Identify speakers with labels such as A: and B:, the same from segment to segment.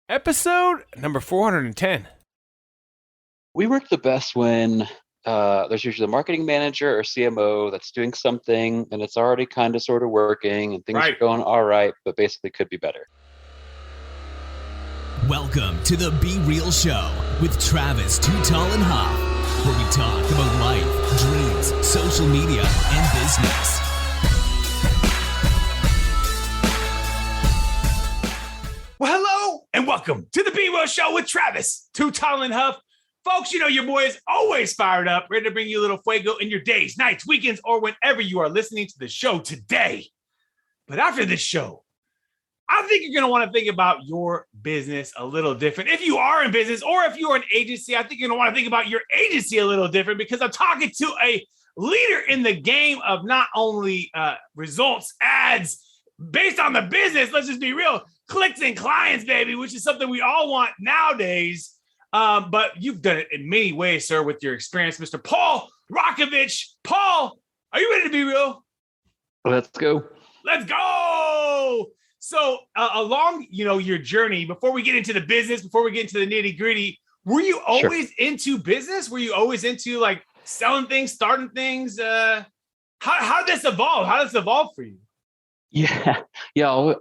A: Episode number 410.
B: We work the best when there's usually a marketing manager or CMO that's doing something and it's already kind of sort of working and things are
A: Right.
B: going all right, but basically could be better.
C: Welcome to the Be Real Show with Travis Too Tall and Huff, where we talk about life, dreams, social media, and business.
A: Well, hello and welcome to the Be Real Show with Travis Too Tall and Huff. Folks, you know your boy is always fired up, ready to bring you a little fuego in your days, nights, weekends, or whenever you are listening to the show today. But after this show, I think you're going to want to think about your business a little different. If you are in business or if you're an agency, I think you're going to want to think about your agency a little different because I'm talking to a leader in the game of not only results, ads, based on the business, let's just be real, clicks and clients, baby, which is something we all want nowadays. But you've done it in many ways, sir, with your experience, Mr. Paul Rakovich. Paul, are you ready to be real?
B: Let's go.
A: Let's go. So along, your journey, before we get into the business, before we get into the nitty gritty, were you always into business? Were you always into like selling things, starting things? How did this evolve? How did this evolve for you?
B: Yeah.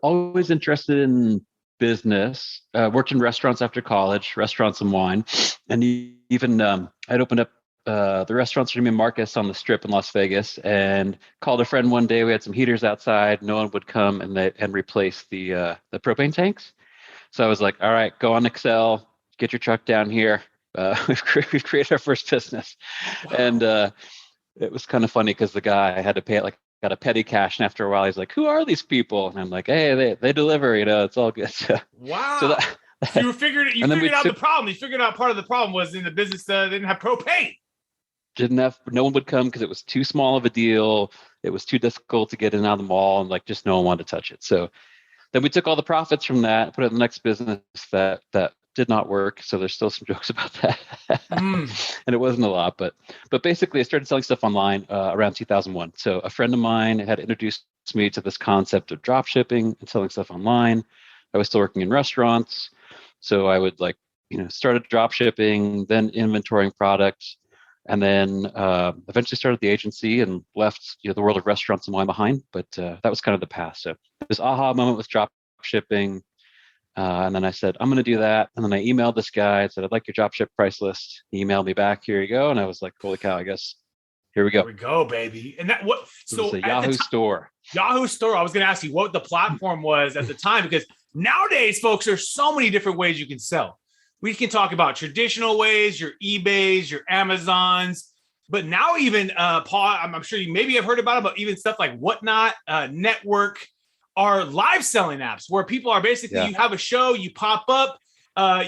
B: Always interested in business. Worked in restaurants after college, restaurants and wine. And even I'd opened up the restaurants for me and Marcus on the Strip in Las Vegas and called a friend one day. We had some heaters outside. No one would come and replace the propane tanks. So I was like, all right, go on Excel, get your truck down here. We've created our first business. Wow. And it was kind of funny because the guy had to pay it got a petty cash, and after a while he's like, who are these people? And I'm like, hey, they deliver, it's all good.
A: Wow. So you figured out the problem. You figured out part of the problem was in the business didn't have propane.
B: No one would come because it was too small of a deal. It was too difficult to get in and out of the mall, and just no one wanted to touch it. So then we took all the profits from that, put it in the next business that did not work. So there's still some jokes about that. And it wasn't a lot, but basically I started selling stuff online around 2001. So a friend of mine had introduced me to this concept of drop shipping and selling stuff online. I was still working in restaurants. So I would started drop shipping, then inventorying products, and then eventually started the agency and left the world of restaurants and wine behind. But that was kind of the past. So this aha moment was drop shipping. And then I said, I'm going to do that. And then I emailed this guy and said, I'd like your drop ship price list. He emailed me back, here you go. And I was like, holy cow, I guess here we go.
A: Here we go, baby. And that what? So
B: it was a Yahoo store.
A: Yahoo store. I was going to ask you what the platform was at the time, because nowadays, folks, there's so many different ways you can sell. We can talk about traditional ways, your eBays, your Amazons, but now even Paul, I'm sure you maybe have heard about it, but even stuff like Whatnot, Network, are live selling apps where people are basically, you have a show, you pop up,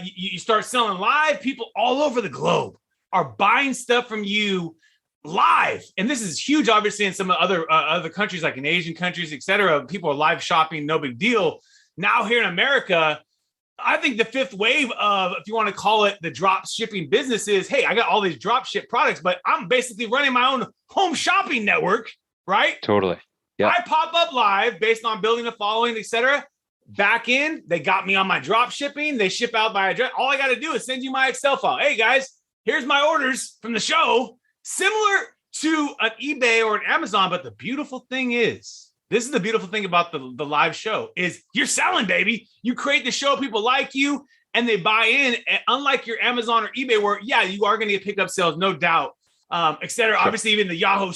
A: you start selling live. People all over the globe are buying stuff from you live. And this is huge, obviously, in some other countries, like in Asian countries, et cetera. People are live shopping, no big deal. Now here in America, I think the fifth wave of, if you want to call it the drop shipping business, is, hey, I got all these drop ship products, but I'm basically running my own home shopping network, right?
B: Totally. Yeah.
A: I pop up live based on building a following, et cetera. Back in, they got me on my drop shipping. They ship out my address. All I got to do is send you my Excel file. Hey, guys, here's my orders from the show. Similar to an eBay or an Amazon. But the beautiful thing is, this is the beautiful thing about the live show, is you're selling, baby. You create the show, people like you, and they buy in. And unlike your Amazon or eBay, where, you are going to get pickup sales, no doubt, et cetera. Sure. Obviously, even the Yahoo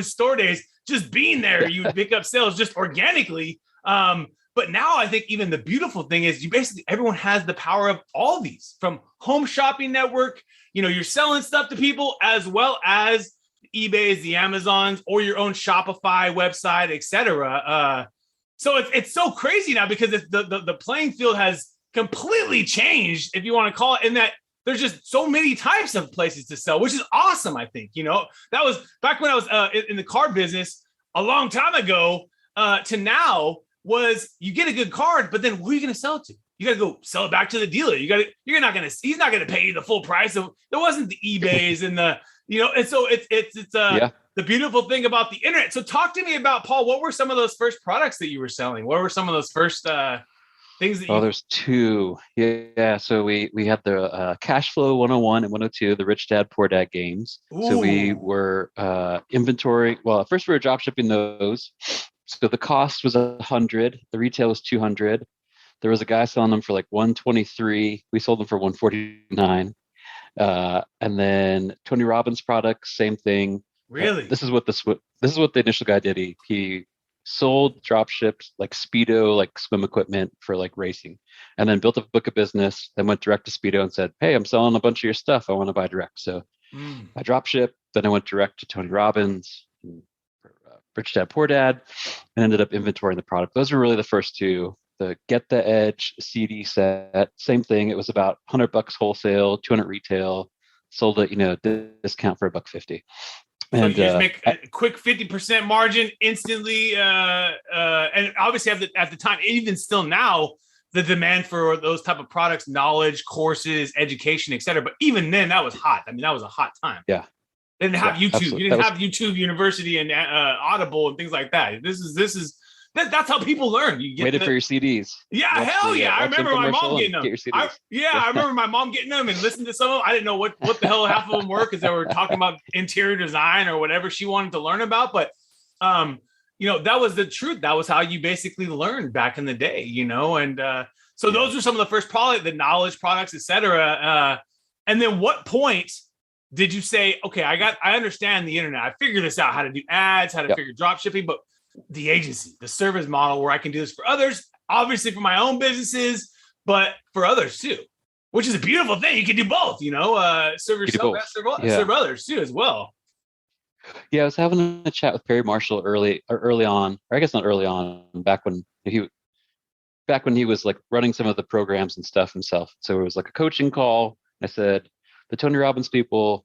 A: store days, just being there, you pick up sales just organically. But now I think even the beautiful thing is everyone has the power of all these, from home shopping network, you're selling stuff to people, as well as eBays, the Amazons, or your own Shopify website, et cetera. So it's so crazy now because the playing field has completely changed, if you want to call it, in that there's just so many types of places to sell, which is awesome. I think, that was back when I was in the car business a long time ago to now, was you get a good card, but then who are you going to sell it to? You got to go sell it back to the dealer. He's not going to pay you the full price. So there wasn't the eBays and and so it's the beautiful thing about the internet. So talk to me about, Paul, what were some of those first products that you were selling? What were some of those first Things that
B: Oh, there's two. Yeah. So we had the Cash Flow 101 and 102, the Rich Dad Poor Dad games. So we
A: Ooh.
B: were inventory. Well, at first we were drop shipping those. So the cost was 100. The retail was 200. There was a guy selling them for like 123. We sold them for 149. And then Tony Robbins products, same thing.
A: Really?
B: This is what the initial guy did. He sold, drop shipped like Speedo, like swim equipment for like racing, and then built a book of business. Then went direct to Speedo and said, "Hey, I'm selling a bunch of your stuff. I want to buy direct." So I drop shipped. Then I went direct to Tony Robbins, Rich Dad Poor Dad, and ended up inventorying the product. Those were really the first two. The Get the Edge CD set, same thing. It was about $100 wholesale, 200 retail. Sold it, discount for $150.
A: So
B: And
A: you just make a quick 50% margin instantly, and obviously at the time, even still now, the demand for those type of products, knowledge, courses, education, etc. But even then, that was hot. I mean, that was a hot time.
B: Yeah,
A: they didn't have YouTube.
B: Absolutely.
A: You didn't have YouTube University and Audible and things like that. That's how people learn. You
B: waited for your CDs.
A: Yeah, hell yeah! I remember my mom getting them. I remember my mom getting them and listening to some of them. I didn't know what the hell half of them were because they were talking about interior design or whatever she wanted to learn about. But that was the truth. That was how you basically learned back in the day. And so those were some of the first the knowledge products, etc. And then what point did you say, okay, I understand the internet. I figured this out, how to do ads, how to figure drop shipping, but the agency, the service model where I can do this for others, obviously for my own businesses, but for others too, which is a beautiful thing. You can do both, serve yourself and serve others too as well.
B: Yeah, I was having a chat with Perry Marshall early on, or I guess not early on, back when he was like running some of the programs and stuff himself. So it was like a coaching call. I said, the Tony Robbins people,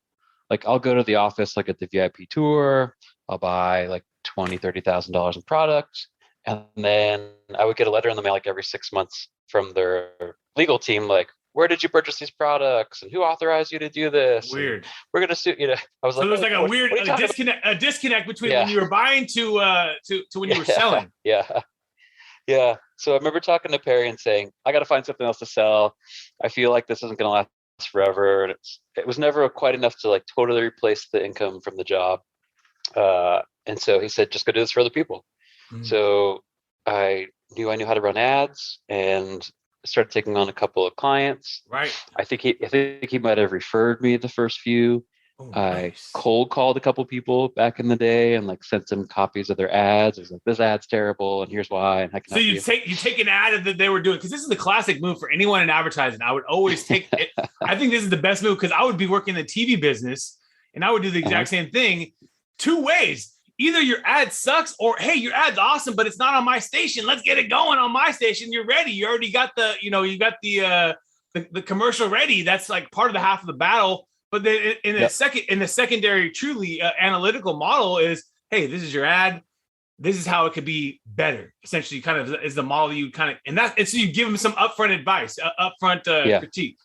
B: like I'll go to the office, like at the VIP tour, I'll buy like $20,000-$30,000 in products. And then I would get a letter in the mail like every 6 months from their legal team, like, where did you purchase these products? And who authorized you to do this?
A: Weird.
B: And we're going to sue, I was
A: so
B: like,
A: there's like a disconnect between when you were buying to when you were selling.
B: Yeah. So I remember talking to Perry and saying, I got to find something else to sell. I feel like this isn't going to last forever. And it was never quite enough to like totally replace the income from the job. And so he said, just go do this for other people. So I knew how to run ads and started taking on a couple of clients.
A: Right.
B: I think he might have referred me the first few. I cold called a couple people back in the day and like sent them copies of their ads. I was like, this ad's terrible and here's why. And
A: so you take an ad that they were doing, because this is the classic move for anyone in advertising. I would always take it. I think this is the best move because I would be working in the TV business and I would do the exact same thing. Two ways. Either your ad sucks or, hey, your ad's awesome, but it's not on my station. Let's get it going on my station. You're ready. You already got the commercial ready. That's like part of the half of the battle. But then in the secondary, truly analytical model is, hey, this is your ad. This is how it could be better. Essentially, kind of is the model you kind of, and so you give them some upfront advice, upfront critique.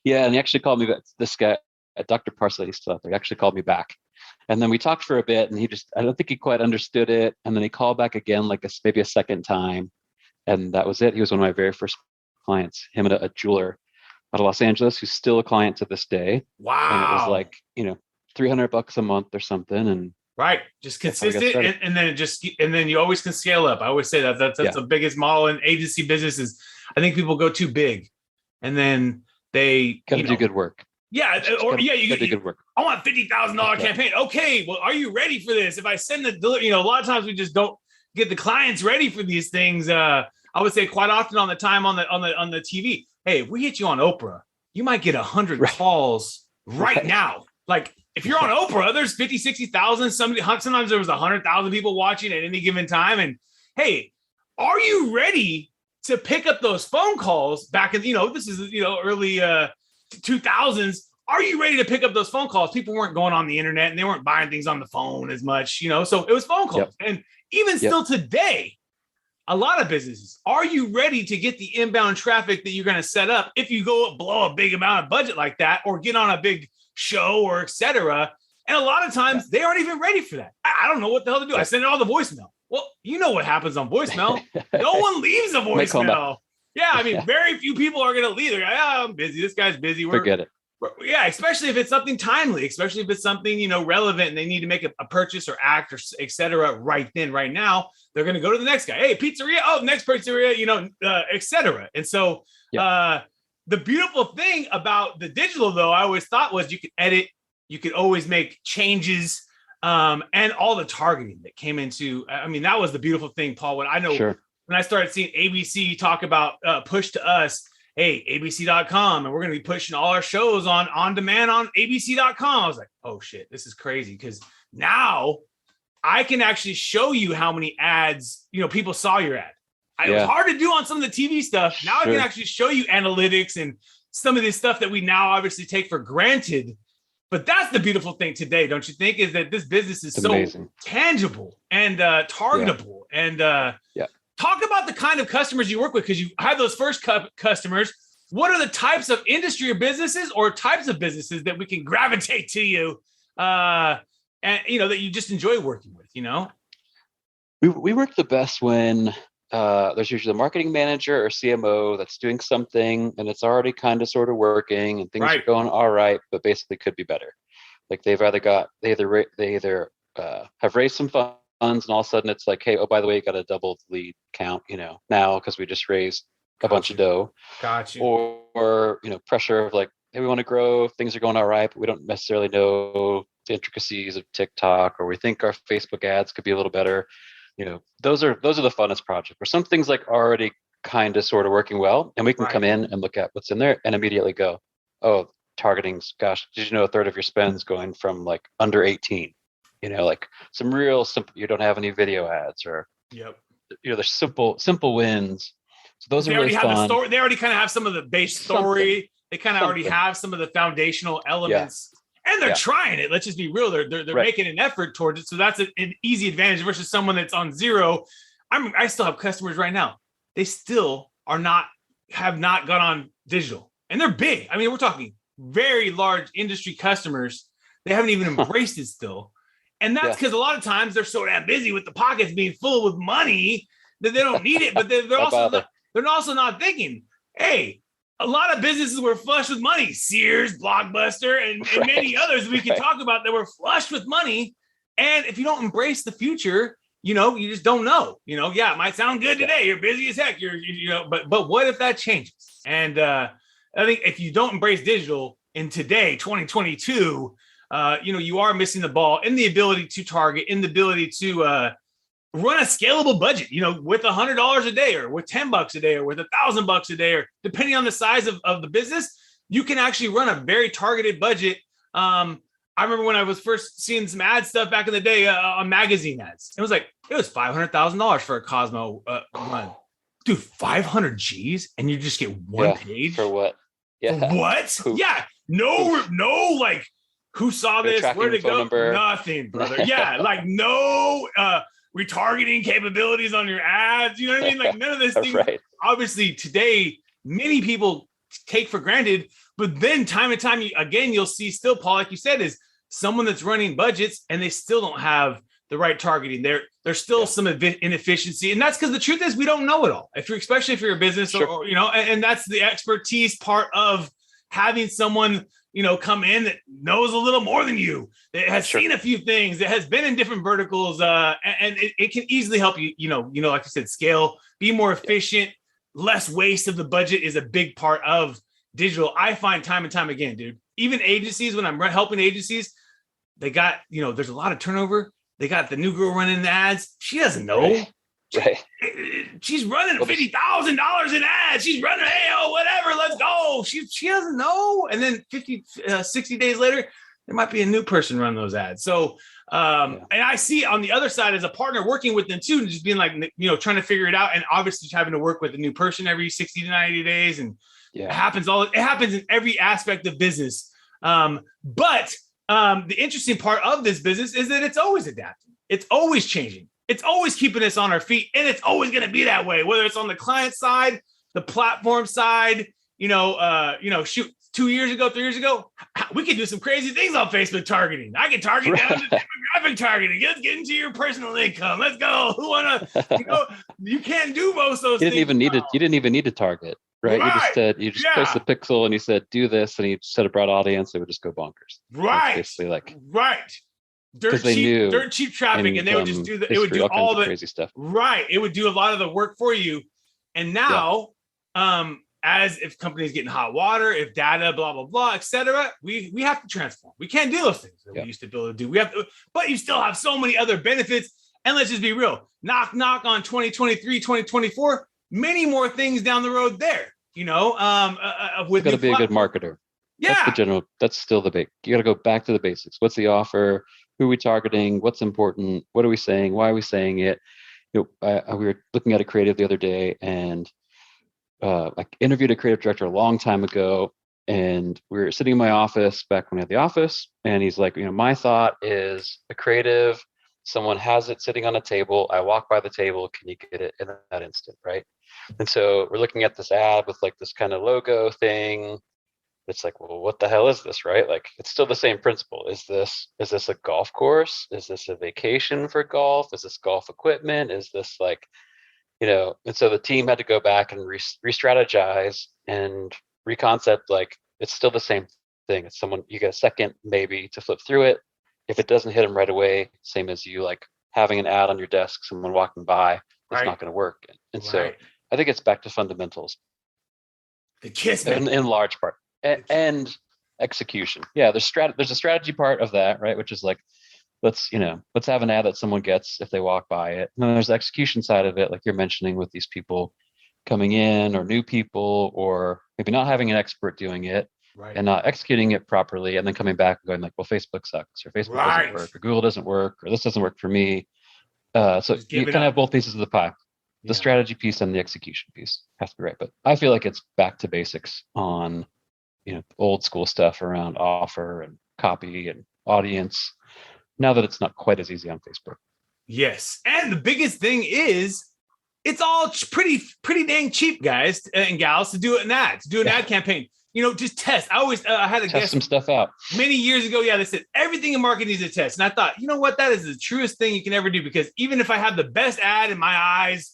B: Yeah, and he actually called me back. This guy, Dr. Parsley, he's still out there. He actually called me back. And then we talked for a bit and I don't think he quite understood it. And then he called back again, like maybe a second time. And that was it. He was one of my very first clients, him and a jeweler out of Los Angeles, who's still a client to this day.
A: Wow.
B: And it was like, $300 a month or something. And
A: right. Just consistent. And then you always can scale up. I always say that's the biggest model in agency business is I think people go too big and then they
B: gotta do good work.
A: Yeah, you do
B: good work.
A: I want $50,000 campaign. Okay, well, are you ready for this? If I send a lot of times we just don't get the clients ready for these things. I would say quite often on the TV. Hey, if we hit you on Oprah, you might get 100 calls right now. Like if you're on Oprah, there's 50, 60,000. Sometimes there was 100,000 people watching at any given time. And hey, are you ready to pick up those phone calls back in? This is early 2000s. Are you ready to pick up those phone calls? People weren't going on the internet and they weren't buying things on the phone as much, so it was phone calls. And even still today, a lot of businesses, are you ready to get the inbound traffic that you're going to set up if you go blow a big amount of budget like that or get on a big show or et cetera? And a lot of times they aren't even ready for that. I don't know what the hell to do. I send it all the voicemail. Well, you know what happens on voicemail. No one leaves a voicemail. Yeah, I mean, very few people are going to leave. They're like, oh, I'm busy. This guy's busy.
B: Forget it.
A: Yeah, especially if it's something timely, especially if it's something, relevant and they need to make a purchase or act or et cetera right then, right now. They're going to go to the next guy. Hey, pizzeria. Oh, next pizzeria, et cetera. And so the beautiful thing about the digital, though, I always thought was you could edit, you could always make changes, and all the targeting that came into. I mean, that was the beautiful thing, Paul. When I started seeing ABC talk about push to us, hey, abc.com, and we're going to be pushing all our shows on demand on abc.com. I was like, oh shit, this is crazy. Because now I can actually show you how many ads, people saw your ad. It was hard to do on some of the TV stuff. Now I can actually show you analytics and some of this stuff that we now obviously take for granted. But that's the beautiful thing today, don't you think, is that this business is so tangible and targetable. And talk about the kind of customers you work with, because you have those first customers. What are the types of industry or businesses or types of businesses that we can gravitate to you, and that you just enjoy working with?
B: We work the best when there's usually a marketing manager or CMO that's doing something and it's already kind of sort of working and things are going all right, but basically could be better. Like they either have raised some funds and all of a sudden it's like, hey, oh, by the way, you got to double the lead count, now because we just raised a bunch of dough.
A: Got you.
B: Or pressure of like, hey, we want to grow, things are going all right, but we don't necessarily know the intricacies of TikTok, or we think our Facebook ads could be a little better. Those are the funnest projects where some things like already kind of sort of working well, and we can come in and look at what's in there and immediately go, oh, targeting's, gosh, did you know a third of your spend's going from like under 18? Like some real simple, you don't have any video ads, or there's simple wins. So those are really fun.
A: They already kind of have some of the base story. They kind of already have some of the foundational elements. And they're trying it. Let's just be real. They're making an effort towards it. So that's an easy advantage versus someone that's on zero. I still have customers right now. They still have not gone on digital, and they're big. I mean, we're talking very large industry customers. They haven't even embraced it still. And that's because a lot of times they're so damn busy with the pockets being full with money that they don't need it. But they're also not thinking, hey, a lot of businesses were flush with money. Sears, Blockbuster, and many others we can talk about that were flush with money. And if you don't embrace the future, you just don't know. It might sound good today. You're busy as heck. But what if that changes? And I think if you don't embrace digital in today, 2022, you are missing the ball in the ability to target, in the ability to run a scalable budget, with $100 a day or with $10 a day or with $1,000 a day, or depending on the size of the business, you can actually run a very targeted budget. I remember when I was first seeing some ad stuff back in the day on magazine ads. It was $500,000 for a Cosmo run. Dude, 500 G's and you just get one page?
B: For what? Yeah.
A: What? Oof. Yeah. No, like, who saw this? Where did it go? Number. Nothing, brother. Yeah, like no retargeting capabilities on your ads. You know what I mean? Like none of this thing. Right. Obviously, today, many people take for granted, but then time and time again, you'll see still, Paul, like you said, is someone that's running budgets and they still don't have the right targeting. There's still some inefficiency. And that's because the truth is we don't know it all. Especially if you're a business or and that's the expertise part of having someone, come in that knows a little more than you, that has seen a few things, that has been in different verticals, and it can easily help you, like I said, scale, be more efficient, less waste of the budget is a big part of digital. I find time and time again, dude, even agencies, when I'm helping agencies, they got, there's a lot of turnover. They got the new girl running the ads. She doesn't know. Right. She's running $50,000 in ads. She's running, whatever, let's go. She doesn't know. And then 60 days later, there might be a new person running those ads. So, and I see on the other side as a partner working with them too, and just being like, trying to figure it out. And obviously having to work with a new person every 60 to 90 days. And it happens in every aspect of business. But the interesting part of this business is that it's always adapting. It's always changing. It's always keeping us on our feet, and it's always going to be that way, whether it's on the client side, the platform side, 2 years ago, 3 years ago, we could do some crazy things on Facebook targeting. I can target down to demographic targeting. Let's get into your personal income. Let's go. Who wanna? You can't do most of those things.
B: You didn't even need to target, right? You just placed the pixel and you said do this, and you set a broad audience. They would just go bonkers.
A: Right.
B: That's basically
A: dirt cheap traffic, and they would just do it would do all the
B: crazy stuff.
A: Right. It would do a lot of the work for you. And now, as if companies getting hot water, if data, blah, blah, blah, etc., we have to transform. We can't do those things that we used to be able to do. But you still have so many other benefits. And let's just be real. Knock on 2023, 2024, many more things down the road there. With
B: got to be a good marketer.
A: Yeah.
B: That's still the big. You got to go back to the basics. What's the offer? Who are we targeting? What's important? What are we saying? Why are we saying it? We were looking at a creative the other day, and I interviewed a creative director a long time ago, and we were sitting in my office back when I had the office, and he's like, my thought is a creative, someone has it sitting on a table. I walk by the table. Can you get it in that instant? Right. And so we're looking at this ad with like this kind of logo thing. It's like, well, what the hell is this, right? Like, it's still the same principle. Is this a golf course? Is this a vacation for golf? Is this golf equipment? Is this like, and so the team had to go back and re-strategize and reconcept, like, it's still the same thing. It's someone, you get a second maybe to flip through it. If it doesn't hit them right away, same as you like having an ad on your desk, someone walking by, it's not going to work. And so I think it's back to fundamentals.
A: The kiss
B: in large part. And execution. Yeah, there's a strategy part of that, right? Which is like, let's have an ad that someone gets if they walk by it. And then there's the execution side of it, like you're mentioning with these people coming in, or new people, or maybe not having an expert doing it, and not executing it properly, and then coming back and going like, well, Facebook sucks, or Facebook doesn't work, or Google doesn't work, or this doesn't work for me. So you kind of have both pieces of the pie. The strategy piece and the execution piece have to be right. But I feel like it's back to basics on old school stuff around offer and copy and audience, now that it's not quite as easy on Facebook.
A: Yes. And the biggest thing is it's all pretty dang cheap, guys and gals, to do an ad campaign. Just test. I always had to
B: test some stuff out
A: many years ago. Yeah, they said everything in marketing needs a test. And I thought, you know what? That is the truest thing you can ever do, because even if I have the best ad in my eyes,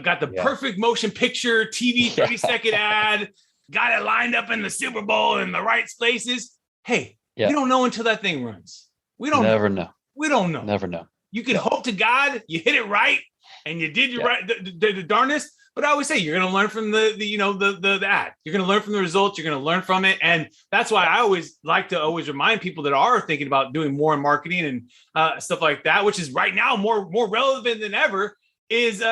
A: got the perfect motion picture, TV 30-second ad, got it lined up in the Super Bowl in the right places. Hey, we don't know until that thing runs. We don't
B: never know.
A: We don't know.
B: Never know.
A: You can hope to God you hit it right and you did your right the darnest. But I always say you're going to learn from the ad. You're going to learn from the results. You're going to learn from it, and that's why I always like to remind people that are thinking about doing more in marketing and stuff like that, which is right now more relevant than ever. Is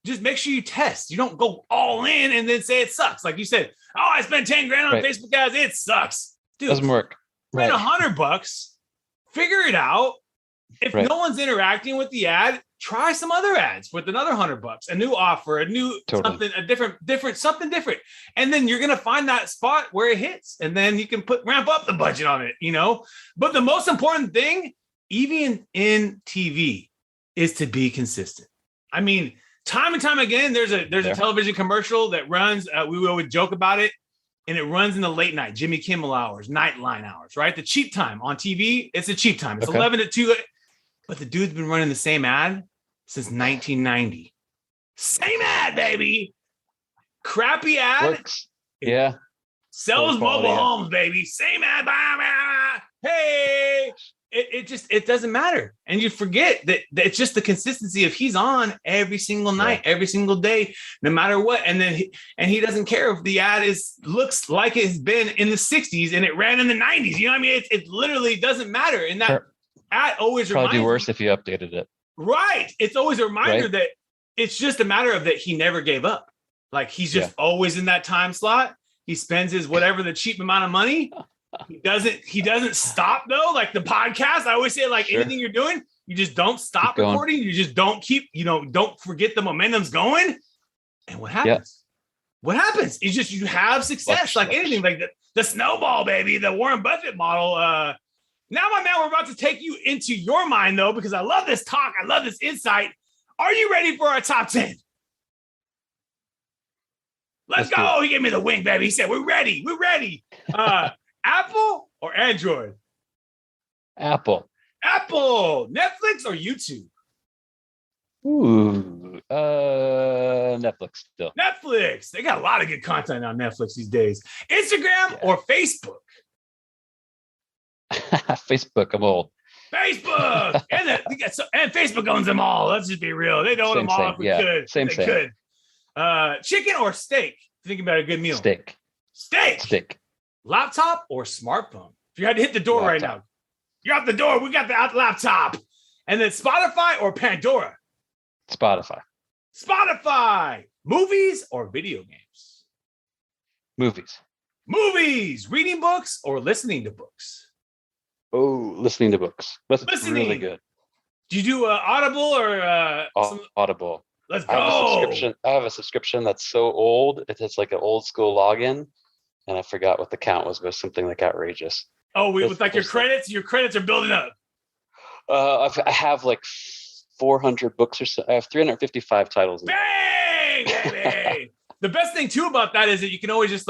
A: just make sure you test. You don't go all in and then say it sucks. Like you said, I spent 10 grand on Facebook ads. It sucks. Dude,
B: doesn't work.
A: Spend $100, figure it out. If no one's interacting with the ad, try some other ads with another $100, a new offer, a new something, a different, something different. And then you're going to find that spot where it hits. And then you can ramp up the budget on it, But the most important thing, even in TV, is to be consistent. I mean, time and time again, there's a television commercial that runs. We always joke about it, and it runs in the late night, Jimmy Kimmel hours, Nightline hours, right? The cheap time on TV. It's a cheap time. It's 11 to 2, but the dude's been running the same ad since 1990. Same ad, baby. Crappy ad.
B: Works. Yeah.
A: Sells mobile homes, baby. Same ad. Hey. It doesn't matter. And you forget that it's just the consistency of he's on every single night, every single day, no matter what. And then he doesn't care if the ad looks like it's been in the 60s and it ran in the 90s. You know what I mean? It literally doesn't matter. And that ad always
B: probably do worse if you updated it.
A: Right. It's always a reminder that it's just a matter of that he never gave up. Like he's just always in that time slot. He spends his whatever the cheap amount of money. He doesn't stop though. Like the podcast, I always say, like anything you're doing, you just don't stop recording. You just don't don't forget the momentum's going. And what happens? What happens? It's just you have success, like anything, like the snowball, baby, the Warren Buffett model. Now, my man, we're about to take you into your mind though, because I love this talk. I love this insight. Are you ready for our top 10? Let's go. He gave me the wink, baby. He said, we're ready. We're ready. Apple or Android?
B: Apple.
A: Apple. Netflix or YouTube?
B: Ooh, Netflix still.
A: Netflix. They got a lot of good content on Netflix these days. Instagram or Facebook?
B: Facebook. I'm old.
A: Facebook. and Facebook owns them all. Let's just be real. They'd own them all if we could.
B: Same.
A: Could. Chicken or steak? Thinking about a good meal. Steak. Laptop or smartphone? If you had to hit the door right now, you're out the door. We got the laptop. And then Spotify or Pandora?
B: Spotify.
A: Movies or video games? Movies. Reading books or listening to books?
B: Oh, listening to books. That's really good.
A: Do you do Audible or
B: Audible?
A: Let's go.
B: I have a subscription that's so old. It's like an old school login, and I forgot what the count was, but it was something like outrageous.
A: Oh, with like your credits? Your credits are building up.
B: I have like 400 books or so. I have 355 titles.
A: Bang, baby. The best thing too about that is that you can always just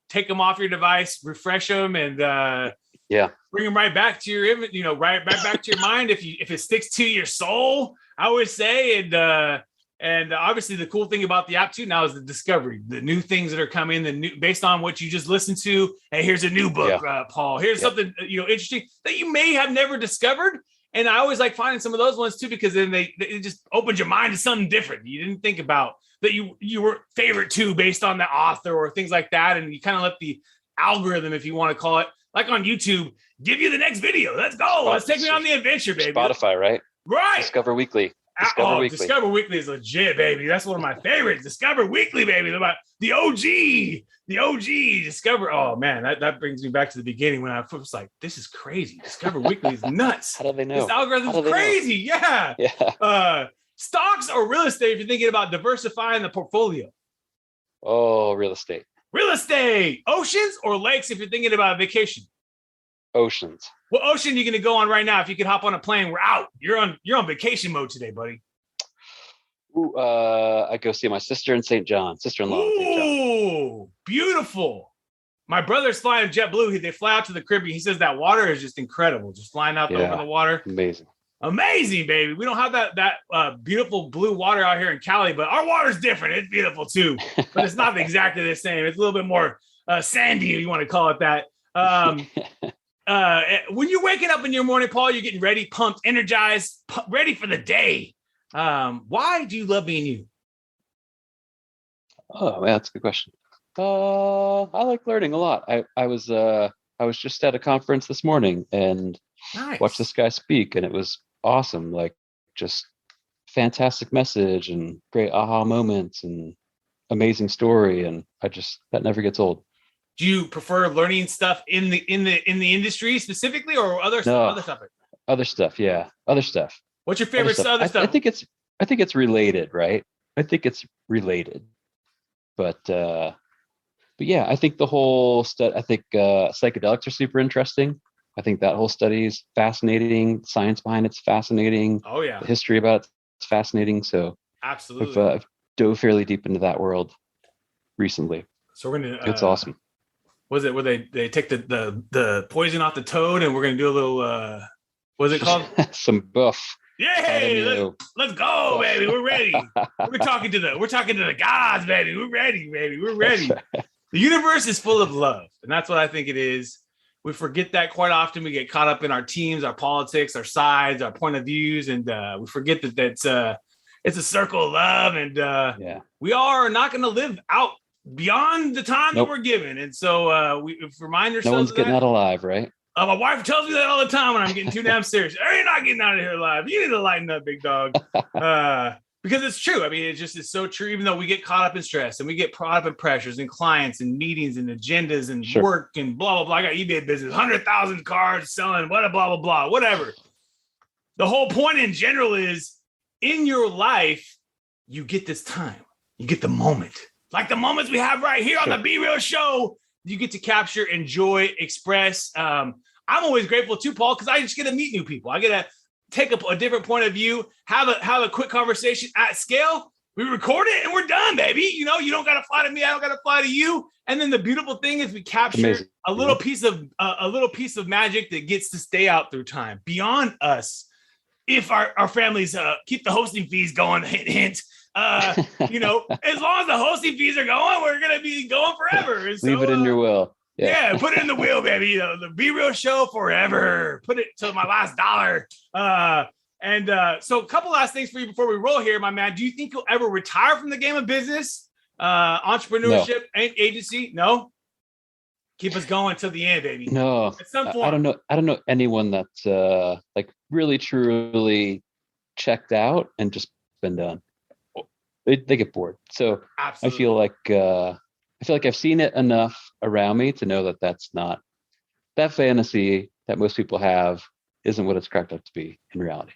A: take them off your device, refresh them, and bring them right back to your right back to your mind if it sticks to your soul. I always say, and obviously the cool thing about the app too now is the discovery, the new things that are coming, based on what you just listened to. Hey, here's a new book, Paul. Here's something interesting that you may have never discovered. And I always like finding some of those ones too, because then they just opened your mind to something different you didn't think about, that you were favorite to based on the author or things like that. And you kind of let the algorithm, if you want to call it, like on YouTube, give you the next video. Let's go. Let's take me on the adventure, baby.
B: Spotify, right?
A: Right.
B: Discover Weekly.
A: Discover Weekly is legit, baby. That's one of my favorites. Discover Weekly, baby. The OG Discover. Oh man, that brings me back to the beginning when I was like, this is crazy. Discover Weekly is nuts.
B: How do they know?
A: This algorithm's crazy. Yeah. Stocks or real estate if you're thinking about diversifying the portfolio?
B: Oh, real estate.
A: Oceans or lakes if you're thinking about a vacation?
B: Oceans.
A: What ocean are you going to go on right now? If you could hop on a plane, we're out. You're on vacation mode today, buddy.
B: Ooh, I go see my sister-in-law in St. John.
A: Ooh, beautiful. My brother's flying JetBlue. They fly out to the Caribbean. He says that water is just incredible. Just flying out over the water. Amazing, baby. We don't have that beautiful blue water out here in Cali, but our water's different. It's beautiful too, but it's not exactly the same. It's a little bit more sandy, if you want to call it that. When you're waking up in your morning, Paul, you're getting ready, pumped, energized, ready for the day. Why do you love being you?
B: Oh, man, that's a good question. I like learning a lot. I was just at a conference this morning and watched this guy speak, and it was awesome. Like, just fantastic message and great aha moments and amazing story, and that never gets old.
A: Do you prefer learning stuff in the industry specifically, or other stuff?
B: Other stuff, yeah. Other stuff.
A: What's your favorite other stuff?
B: I think it's related, right? I think it's related, but yeah, I think the whole I think psychedelics are super interesting. I think that whole study is fascinating. The science behind it's fascinating.
A: Oh yeah.
B: The history about it's fascinating. So
A: absolutely,
B: I've dove fairly deep into that world recently.
A: So we're gonna.
B: It's awesome.
A: Was it where they take the poison off the toad, and we're gonna do a little what's it called?
B: Some buff.
A: Yay! Let's go, baby. We're ready. we're talking to the gods, baby. We're ready, baby. We're ready. The universe is full of love, and that's what I think it is. We forget that quite often. We get caught up in our teams, our politics, our sides, our point of views, and we forget that it's a circle of love, and we are not going to live out beyond the time that we're given. And so we remind ourselves.
B: No one's getting out alive, right?
A: My wife tells me that all the time when I'm getting too damn serious. You're not getting out of here alive. You need to lighten up, big dog. Because it's true. I mean, it's so true. Even though we get caught up in stress and we get caught up in pressures and clients and meetings and agendas and work and blah, blah, blah. I got eBay business, 100,000 cars selling, blah, blah, blah, whatever. The whole point in general is in your life, you get this time. You get the moment. Like the moments we have right here on the Be Real Show. You get to capture, enjoy, express. I'm always grateful too, Paul, because I just get to meet new people. I get to take a different point of view, have a quick conversation at scale. we record it and we're done, baby. You know, you don't got to fly to me. I don't got to fly to you. And then the beautiful thing is we capture a little piece of magic that gets to stay out through time beyond us. If our families keep the hosting fees going, hint, hint. You know, as long as the hosting fees are going, we're gonna be going forever. And so,
B: leave it in your will.
A: Yeah, put it in the will, baby. You know, the Be Real Show forever. Put it to my last dollar. So a couple last things for you before we roll here, my man. Do you think you'll ever retire from the game of business, entrepreneurship, and agency? No. Keep us going till the end, baby.
B: No, I don't know. I don't know anyone that's like really truly checked out and just been done. They get bored. So absolutely. I feel like I've seen it enough around me to know that that's not that fantasy that most people have isn't what it's cracked up to be in reality.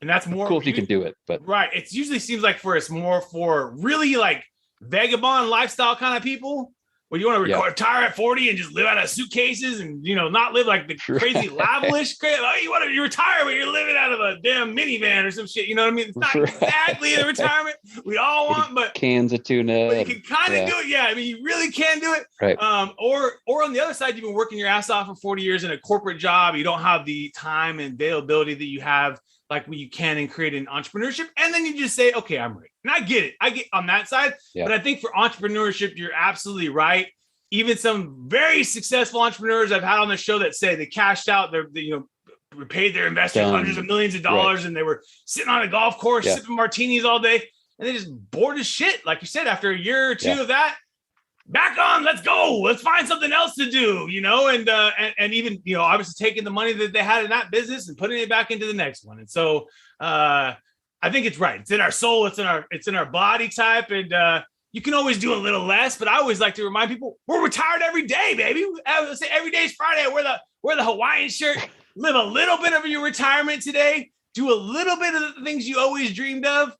A: And that's more
B: cool if you can do it, but
A: right. It usually seems like it's more for really like vagabond lifestyle kind of people. Where you want to retire at 40 and just live out of suitcases and, you know, not live like the crazy lavish. You retire, but you're living out of a damn minivan or some shit. You know what I mean? It's not exactly the retirement we all want, but
B: cans of tuna.
A: But you can kind of do it. Yeah, I mean, you really can do it.
B: Right.
A: Or on the other side, you've been working your ass off for 40 years in a corporate job. You don't have the time and availability that you have like what you can and create in entrepreneurship. And then you just say, okay, I'm ready. And I get it. I get on that side. Yeah. But I think for entrepreneurship, you're absolutely right. Even some very successful entrepreneurs I've had on the show that say they cashed out paid their investors hundreds of millions of dollars, and they were sitting on a golf course, sipping martinis all day. And they just bored as shit. Like you said, after a year or two of that, back on, let's go. Let's find something else to do, you know, and even, you know, obviously taking the money that they had in that business and putting it back into the next one. And so I think it's right. It's in our soul. It's in our body type. And you can always do a little less, but I always like to remind people we're retired every day, baby. I would say every day is Friday. I wear the Hawaiian shirt, live a little bit of your retirement today, do a little bit of the things you always dreamed of.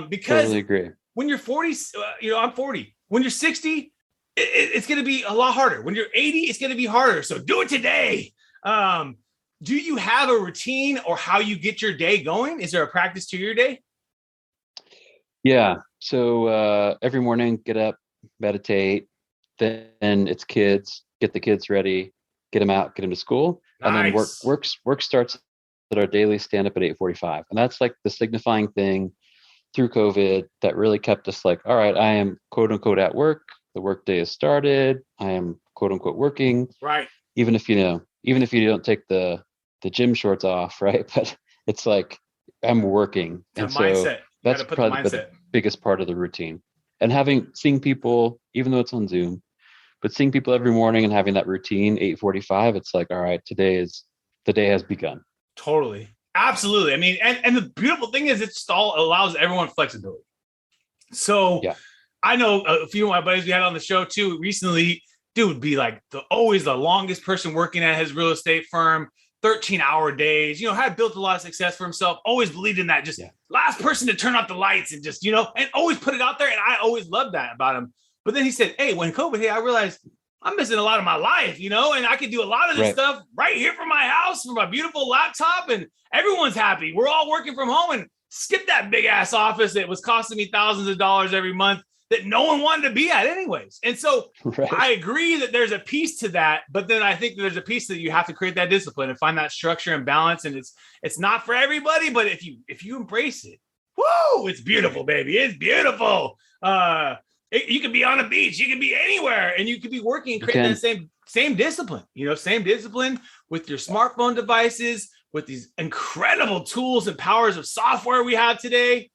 A: Because
B: totally agree.
A: When you're 40, I'm 40. When you're 60, it's going to be a lot harder. When you're 80, it's going to be harder. So do it today. Do you have a routine or how you get your day going? Is there a practice to your day?
B: Yeah. So every morning, get up, meditate, then it's kids, get the kids ready, get them out, get them to school. Nice. And then work starts at our daily stand up at 8:45. And that's like the signifying thing through COVID that really kept us like, all right, I am quote unquote at work. The work day has started. I am quote unquote working.
A: Right.
B: Even if you don't take the gym shorts off, right? But it's like I'm working. And so mindset. That's probably the biggest part of the routine. And seeing people, even though it's on Zoom, but seeing people every morning and having that routine, 8:45, it's like, all right, the day has begun.
A: Totally. Absolutely. I mean, and the beautiful thing is it just all allows everyone flexibility. So I know a few of my buddies we had on the show too recently, dude would be like always the longest person working at his real estate firm, 13-hour days, had built a lot of success for himself, always believed in that, just last person to turn off the lights and just, and always put it out there. And I always loved that about him. But then he said, hey, when COVID hit, I realized I'm missing a lot of my life, and I could do a lot of this stuff right here from my house, from my beautiful laptop, and everyone's happy. We're all working from home, and skip that big ass office that was costing me thousands of dollars every month that no one wanted to be at anyways. And so I agree that there's a piece to that, but then I think there's a piece that you have to create that discipline and find that structure and balance. And it's not for everybody, but if you embrace it, woo, it's beautiful, baby. It's beautiful. You could be on a beach, you could be anywhere, and you could be working and creating that same discipline, same discipline with your smartphone devices, with these incredible tools and powers of software we have today.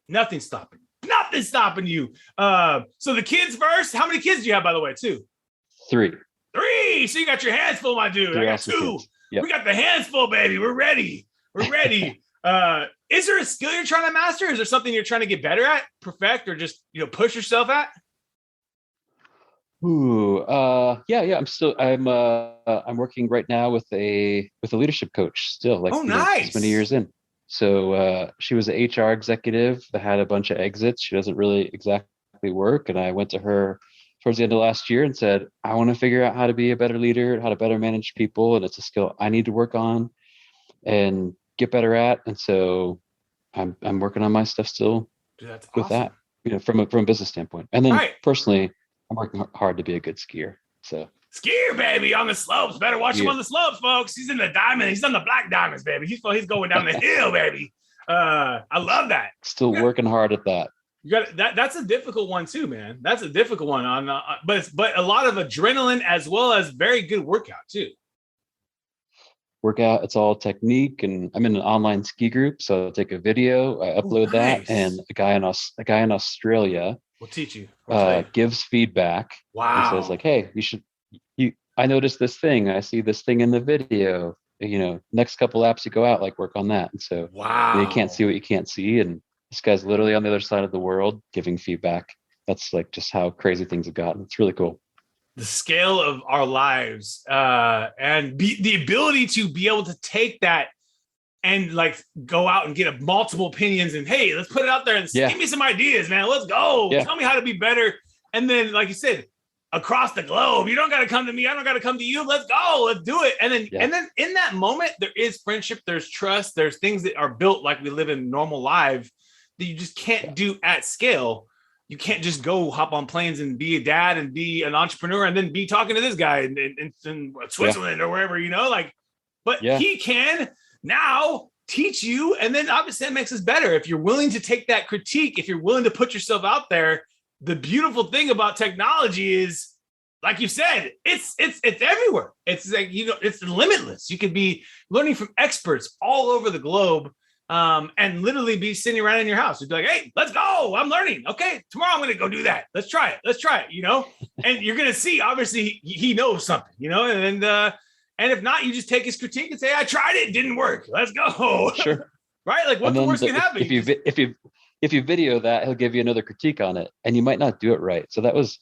A: Nothing's stopping you. So the kids first. How many kids do you have, by the way, too?
B: 3.
A: So you got your hands full, my dude. I got 2. Yep. We got the hands full, baby. We're ready. Is there a skill you're trying to master? Is there something you're trying to get better at, perfect, or just push yourself at? I'm working right now with a leadership coach still, like nice. Many years in. So she was an HR executive that had a bunch of exits. She doesn't really exactly work. And I went to her towards the end of last year and said, I want to figure out how to be a better leader, how to better manage people. And it's a skill I need to work on and get better at. And so I'm working on my stuff still Dude, that's
B: with
A: awesome.
B: that, from a business standpoint. And then
A: Right.
B: personally, I'm working hard to be a good skier. So
A: skier, baby, on the slopes. Better watch him on the slopes, folks. He's in the diamond. He's on the black diamonds, baby. He's going down the hill, baby. I love that.
B: Still working hard at that.
A: You got that. That's a difficult one too, man. That's a difficult one but a lot of adrenaline as well as very good workout too.
B: Workout, it's all technique, and I'm in an online ski group, so I take a video, I upload that, and a guy in Australia
A: will teach you.
B: Gives feedback.
A: Wow.
B: And says like, hey, I noticed this thing, I see this thing in the video, next couple laps you go out, like work on that. And so you can't see what you can't see, and this guy's literally on the other side of the world giving feedback. That's like just how crazy things have gotten. It's really cool.
A: The scale of our lives and the ability to be able to take that and like go out and get multiple opinions and, hey, let's put it out there and give me some ideas, man. Let's go. Tell me how to be better. And then, like you said, across the globe, you don't got to come to me. I don't got to come to you. Let's go. Let's do it. And then in that moment, there is friendship. There's trust. There's things that are built like we live in normal life that you just can't do at scale. You can't just go hop on planes and be a dad and be an entrepreneur and then be talking to this guy in Switzerland or wherever, but he can now teach you. And then obviously that makes us better. If you're willing to take that critique, if you're willing to put yourself out there, the beautiful thing about technology is, like you said, it's everywhere. It's like, it's limitless. You could be learning from experts all over the globe. And literally be sitting around in your house. You'd be like, hey, let's go. I'm learning. Okay, tomorrow I'm going to go do that. Let's try it, and you're going to see, obviously he knows something, and if not, you just take his critique and say, I tried it. It didn't work. Let's go. Sure. Right. Like what's the worst can happen?
B: If you video that, he'll give you another critique on it and you might not do it right. So that was,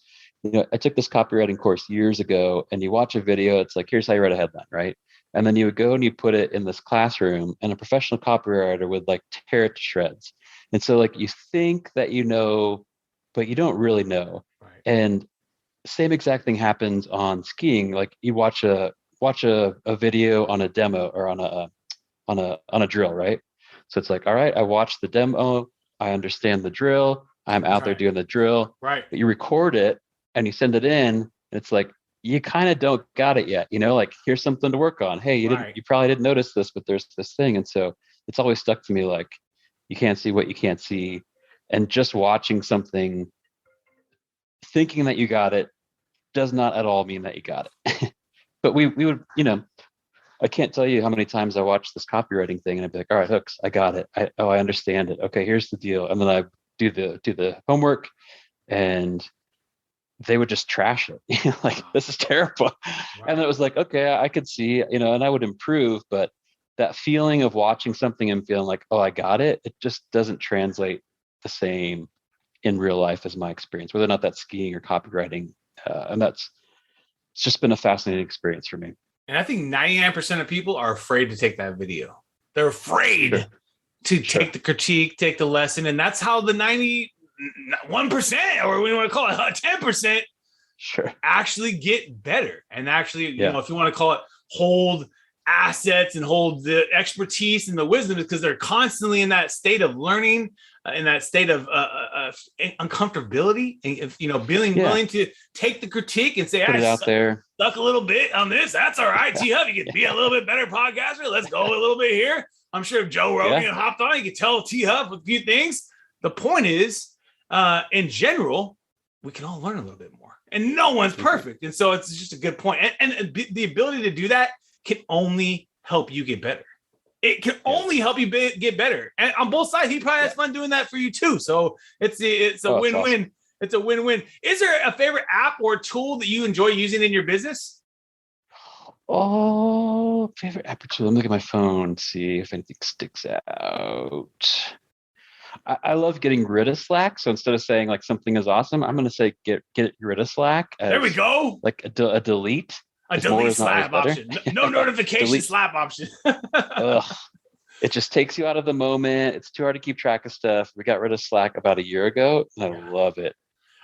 B: I took this copywriting course years ago, and you watch a video. It's like, here's how you write a headline. Right. And then you would go and you put it in this classroom, and a professional copywriter would like tear it to shreds. And so like you think that but you don't really know. Right. And same exact thing happens on skiing. Like you watch a video on a demo or on a drill, right? So it's like, all right, I watched the demo, I understand the drill, I'm out there doing the drill.
A: Right.
B: But you record it and you send it in, and it's like, you kind of don't got it yet, like here's something to work on. Hey, you probably didn't notice this, but there's this thing. And so it's always stuck to me, like you can't see what you can't see. And just watching something, thinking that you got it, does not at all mean that you got it. But we would, I can't tell you how many times I watched this copywriting thing and I'd be like, all right, hooks, I got it. I understand it. Okay, here's the deal. And then I do the homework, and they would just trash it. Like, this is terrible. Right. And it was like, okay, I could see, and I would improve, but that feeling of watching something and feeling like, oh, I got it. It just doesn't translate the same in real life as my experience, whether or not that's skiing or copywriting. And it's just been a fascinating experience for me.
A: And I think 99% of people are afraid to take that video. They're afraid to take the critique, take the lesson. And that's how the 1%, or we want to call it 10%, actually get better. And actually, if you want to call it hold assets and hold the expertise and the wisdom, because they're constantly in that state of learning, in that state of uncomfortability, and being willing to take the critique and say,
B: put it out there.
A: Stuck a little bit on this. That's all right. T-Hub, you can be a little bit better podcaster. Let's go a little bit here. I'm sure if Joe Rogan hopped on, you could tell T-Hub a few things. The point is, in general, we can all learn a little bit more, and no one's perfect. And so it's just a good point. And the ability to do that can only help you get better. It can only help you get better. And on both sides, he probably has fun doing that for you too. So it's a win-win. Awesome. It's a win-win. Is there a favorite app or tool that you enjoy using in your business?
B: Oh, favorite app or tool. Let me look at my phone, see if anything sticks out. I love getting rid of Slack. So instead of saying like something is awesome, I'm going to say get rid of Slack.
A: There we go.
B: Like a delete.
A: A delete slap option. No notification slap option.
B: It just takes you out of the moment. It's too hard to keep track of stuff. We got rid of Slack about a year ago, and I love it.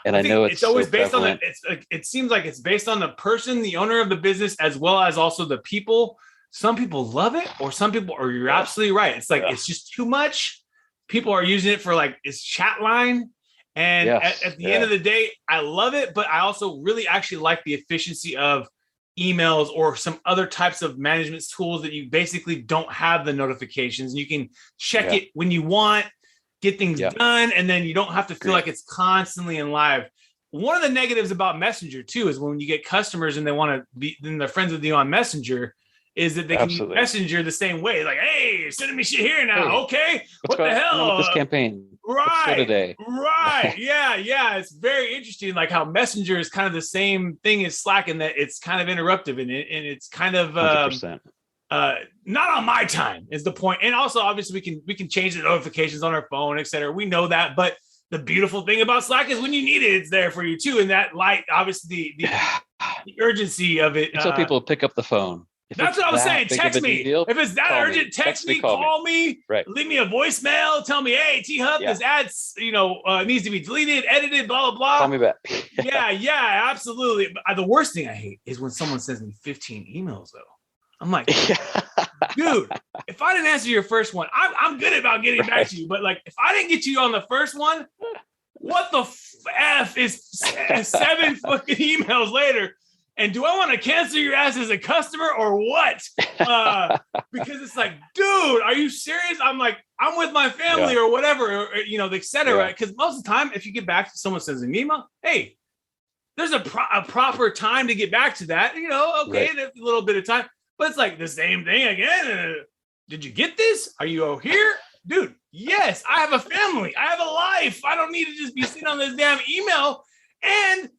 B: And I know it's
A: always
B: so
A: based
B: prevalent.
A: on it seems like it's based on the person, the owner of the business, as well as also the people. Some people love it, or some people, or you're absolutely right. It's like it's just too much. people are using it for like its chat line. And at the end of the day, I love it, but I also really actually like the efficiency of emails or some other types of management tools that you basically don't have the notifications. You can check it when you want, get things done, and then you don't have to feel like it's constantly in live. One of the negatives about Messenger too is when you get customers and they want to be, then they're friends with you on Messenger, is that they can use Messenger the same way. Like, hey, you're sending me shit here now. Hey, okay. What the hell?
B: With this campaign.
A: Right.
B: Today.
A: Right. Yeah. It's very interesting. Like how Messenger is kind of the same thing as Slack in that it's kind of interruptive and it's kind of
B: 100%.
A: Not on my time is the point. And also obviously we can change the notifications on our phone, etc. We know that, but the beautiful thing about Slack is when you need it, it's there for you too. And that light, obviously the urgency of it.
B: So people pick up the phone.
A: That's what I was saying. Text me. If it's that urgent, text me, call me, leave me a voicemail, tell me, hey, T-Hub, this ad, needs to be deleted, edited, blah, blah, blah.
B: Call me back.
A: yeah, absolutely. But the worst thing I hate is when someone sends me 15 emails, though. I'm like, dude, if I didn't answer your first one, I'm good about getting back to you. But like, if I didn't get you on the first one, what the F is 7 fucking emails later? And do I want to cancel your ass as a customer or what? Because it's like, dude, are you serious? I'm like, I'm with my family or whatever, or, et cetera. Because most of the time, if you get back to someone sends an email, hey, there's a proper time to get back to that. A little bit of time. But it's like the same thing again. Did you get this? Are you here? Dude, yes, I have a family. I have a life. I don't need to just be sitting on this damn email. And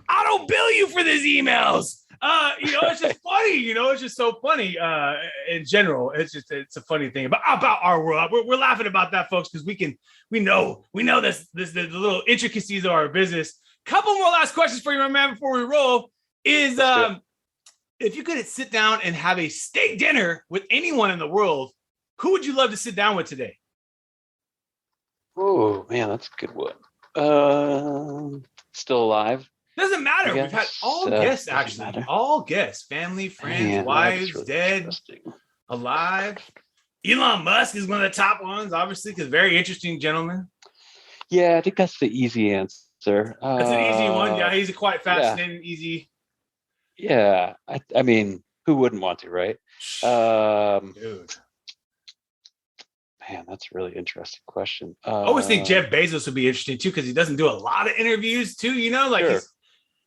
A: I don't bill you for these emails. It's just funny. It's just so funny. In general, it's a funny thing about our world. We're laughing about that, folks, because we know this the little intricacies of our business. Couple more last questions for you, my man, before we roll. Is if you could sit down and have a steak dinner with anyone in the world, who would you love to sit down with today?
B: Oh man, that's a good one. Still alive?
A: Doesn't matter. We've had all guests, actually. All guests. Family, friends, wives, really dead, alive. Elon Musk is one of the top ones, obviously, because very interesting gentleman.
B: Yeah, I think that's the easy answer.
A: That's an easy one. Yeah, he's quite fascinating, easy.
B: Yeah. I mean, who wouldn't want to, right?
A: Dude.
B: Man, that's a really interesting question.
A: I always think Jeff Bezos would be interesting, too, because he doesn't do a lot of interviews, too,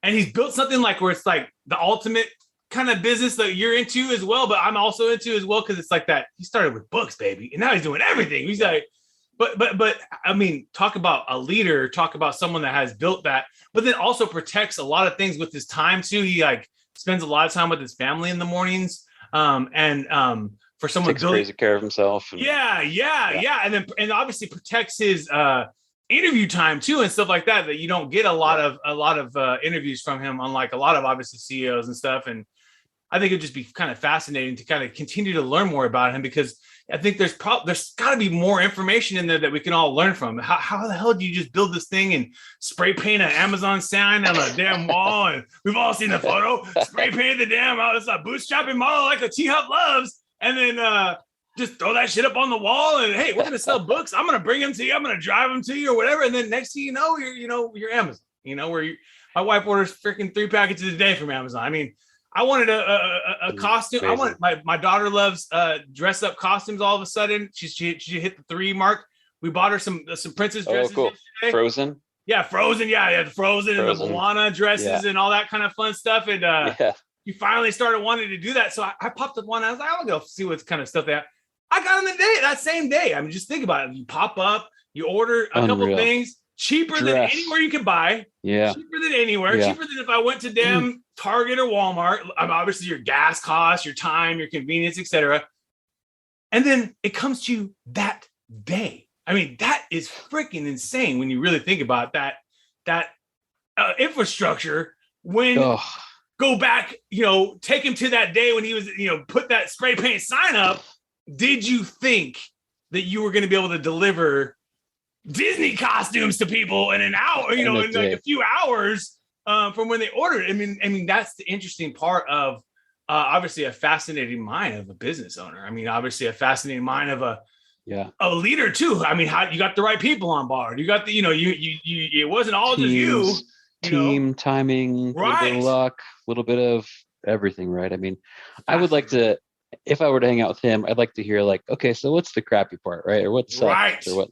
A: he's built something like where it's like the ultimate kind of business that you're into as well, but I'm also into as well, because it's like that. He started with books, baby, and now he's doing everything. He's like, but I mean, talk about a leader, talk about someone that has built that, but then also protects a lot of things with his time too. He spends a lot of time with his family in the mornings, for someone
B: takes crazy care of himself.
A: And obviously protects his interview time too and stuff like that you don't get a lot of interviews from him, unlike a lot of obviously CEOs and stuff. And I think it'd just be kind of fascinating to kind of continue to learn more about him, because I think there's got to be more information in there that we can all learn from. How the hell do you just build this thing and spray paint an Amazon sign on a damn wall? And we've all seen the photo. Spray paint the damn out. It's a bootstrapping model like a T-Hub loves. And then just throw that shit up on the wall and, hey, we're going to sell books. I'm going to bring them to you. I'm going to drive them to you or whatever. And then next thing you know, you're Amazon, my wife orders freaking 3 packages a day from Amazon. I mean, I wanted a costume.
B: Amazing.
A: I want my daughter loves dress up costumes. All of a sudden, she hit the 3 mark. We bought her some princess dresses.
B: Oh, cool. Yesterday. Frozen.
A: Yeah, Frozen. Yeah, the Frozen and the Moana dresses and all that kind of fun stuff. And you finally started wanting to do that. So I popped up one. I was like, I'll go see what kind of stuff they have. I got them that same day. I mean, just think about it. You pop up, you order a couple things, cheaper than anywhere you can buy.
B: Yeah.
A: Cheaper than anywhere. Yeah. Cheaper than if I went to damn Target or Walmart. Obviously, your gas costs, your time, your convenience, etc. And then it comes to you that day. I mean, that is freaking insane when you really think about that infrastructure. When go back, take him to that day when he was, put that spray paint sign up. Did you think that you were going to be able to deliver Disney costumes to people in an hour, in like a few hours from when they ordered it? I mean, that's the interesting part of obviously a fascinating mind of a business owner. I mean, obviously a fascinating mind of a leader too. I mean, how you got the right people on board? You got the, it wasn't all
B: Teams,
A: just you.
B: Team timing, a little bit of luck, a little bit of everything, right? I mean, I would like to, if I were to hang out with him, I'd like to hear like, okay, so what's the crappy part, right? Or what sucks, or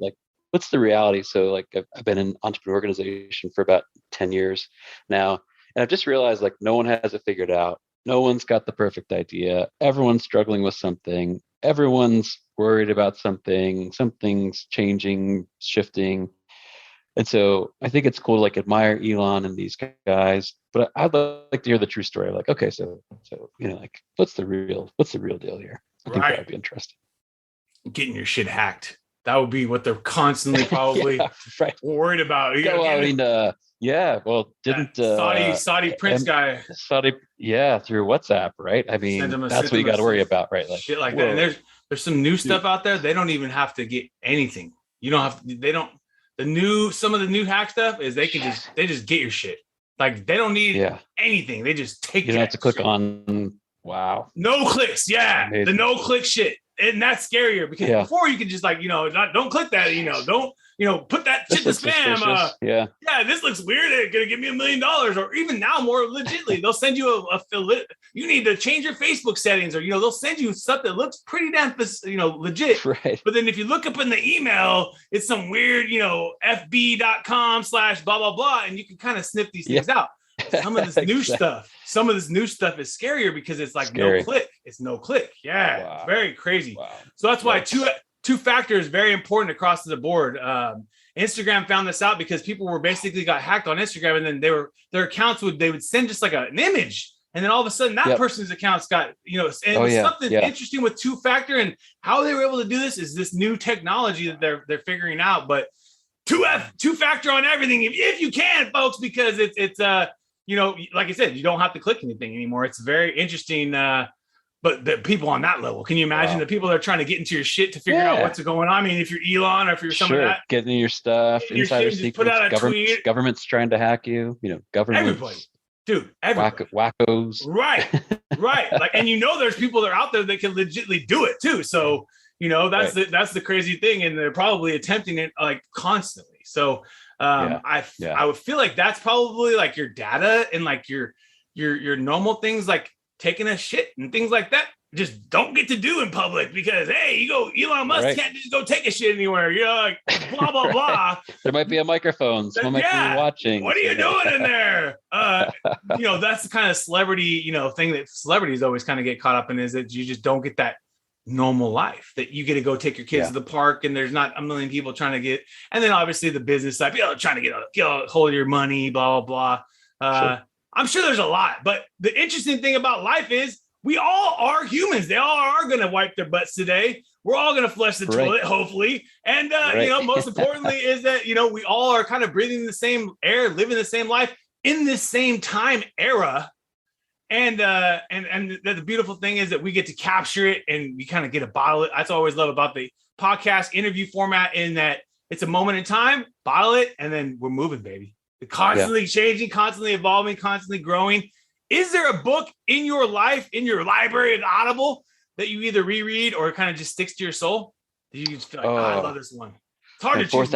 B: what's the reality? So like, I've been in entrepreneur organization for about 10 years now, and I've just realized like no one has it figured out. No one's got the perfect idea. Everyone's struggling with something. Everyone's worried about something. Something's changing, shifting. And so I think it's cool to like admire Elon and these guys, but I'd like to hear the true story. Like, okay, so like what's the real deal here? I think that'd be interesting.
A: Getting your shit hacked. That would be what they're constantly probably worried about. Well, didn't Saudi Prince guy
B: through WhatsApp, right? I mean, that's what you got to worry about, right? Like
A: shit like that. And there's some new stuff out there. They don't even have to get anything. You don't have to. They don't. Some of the new hack stuff is they just get your shit. Like they don't need anything. They just take.
B: You don't have to click on. Wow.
A: No clicks. Yeah, amazing. The no click shit. And that's scarier because before you could just like, don't click that, don't, put that shit to spam. This looks weird. They're going to give me $1 million, or even now more legitly, they'll send you you need to change your Facebook settings, or, they'll send you stuff that looks pretty damn, legit.
B: Right.
A: But then if you look up in the email, it's some weird, fb.com/blah, blah, blah. And you can kind of sniff these things out. Some of this new stuff is scarier because it's like no click. It's no click. Yeah. Wow. Very crazy. Wow. So that's why two factor is very important across the board. Instagram found this out because people were basically got hacked on Instagram, and then their accounts would send just like an image, and then all of a sudden that person's accounts got, something interesting with two factor, and how they were able to do this is this new technology that they're figuring out. But two factor on everything if you can, folks, because it's like I said, you don't have to click anything anymore. It's very interesting. But the people on that level, can you imagine the people that are trying to get into your shit to figure out what's going on? I mean, if you're Elon or if you're someone that
B: getting your stuff, insider secrets, government's trying to hack you, government.
A: Everybody. Dude, everybody.
B: Wackos.
A: Right. Like, and there's people that are out there that can legitimately do it too. So, that's the crazy thing. And they're probably attempting it like constantly. So I would feel like that's probably like your data and like your normal things, like taking a shit and things like that, just don't get to do in public because, hey, Elon Musk can't just go take a shit anywhere. Like blah, blah, blah.
B: There might be a microphone. Someone might be watching.
A: What are you doing in there? That's the kind of celebrity, thing that celebrities always kind of get caught up in, is that you just don't get that normal life, that you get to go take your kids to the park and there's not a million people trying to get, and then obviously the business side, trying to get a hold of your money, blah, blah, blah. I'm sure there's a lot, but the interesting thing about life is we all are humans. They all are going to wipe their butts today. We're all going to flush the toilet, hopefully. And, most importantly is that, we all are kind of breathing the same air, living the same life in this same time era. And the beautiful thing is that we get to capture it and we kind of get to bottle it. That's what I always love about the podcast interview format, in that it's a moment in time, bottle it, and then we're moving, baby. Constantly changing, constantly evolving, constantly growing. Is there a book in your life, in your library at Audible, that you either reread or kind of just sticks to your soul? You just feel like, I love this one. It's hard to choose.